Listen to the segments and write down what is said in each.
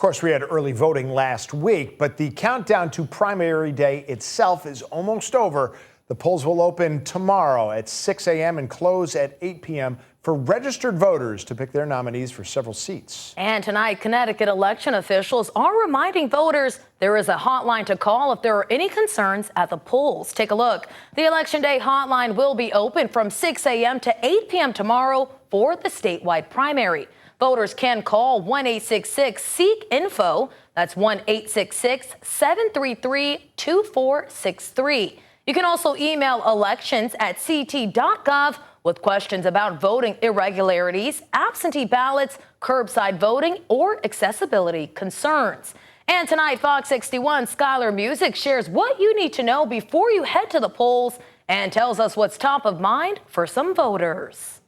course, we had early voting last week, but the countdown to primary day itself is almost over. The polls will open tomorrow at 6 a.m. and close at 8 p.m. for registered voters to pick their nominees for several seats. And tonight, Connecticut election officials are reminding voters there is a hotline to call if there are any concerns at the polls. Take a look. The Election Day hotline will be open from 6 a.m. to 8 p.m. tomorrow for the statewide primary. Voters can call 1-866-SEEK-INFO. That's 1-866-733-2463. You can also email elections@ct.gov with questions about voting irregularities, absentee ballots, curbside voting, or accessibility concerns. And tonight, Fox 61 Skylar Music shares what you need to know before you head to the polls and tells us what's top of mind for some voters.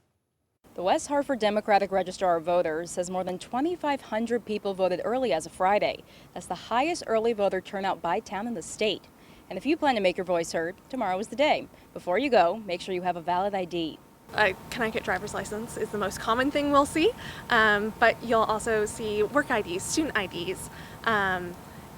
The West Hartford Democratic Registrar of Voters says more than 2,500 people voted early as of Friday. That's the highest early voter turnout by town in the state. And if you plan to make your voice heard, tomorrow is the day. Before you go, make sure you have a valid ID. A Connecticut driver's license is the most common thing we'll see, but you'll also see work IDs, student IDs,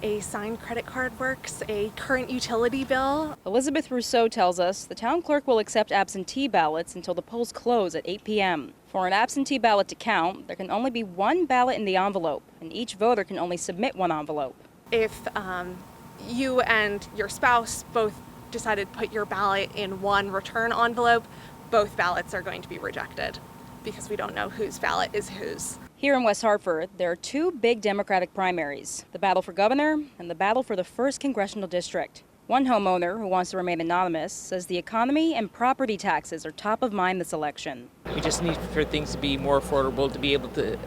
a signed credit card works, a current utility bill. Elizabeth Rousseau tells us the town clerk will accept absentee ballots until the polls close at 8 p.m. For an absentee ballot to count, there can only be one ballot in the envelope, and each voter can only submit one envelope. If you and your spouse both decided to put your ballot in one return envelope, both ballots are going to be rejected because we don't know whose ballot is whose. Here in West Hartford, there are two big Democratic primaries, the battle for governor and the battle for the 1st Congressional District. One homeowner who wants to remain anonymous says the economy and property taxes are top of mind this election. We just need for things to be more affordable to be able to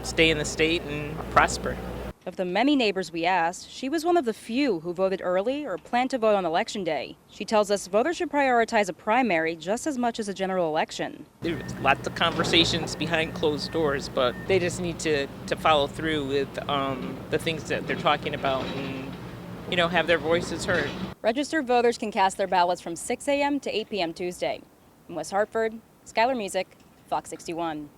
stay in the state and prosper. Of the many neighbors we asked, she was one of the few who voted early or planned to vote on Election Day. She tells us voters should prioritize a primary just as much as a general election. There's lots of conversations behind closed doors, but they just need to follow through with the things that they're talking about and, have their voices heard. Registered voters can cast their ballots from 6 a.m. to 8 p.m. Tuesday. In West Hartford, Skylar Music, Fox 61.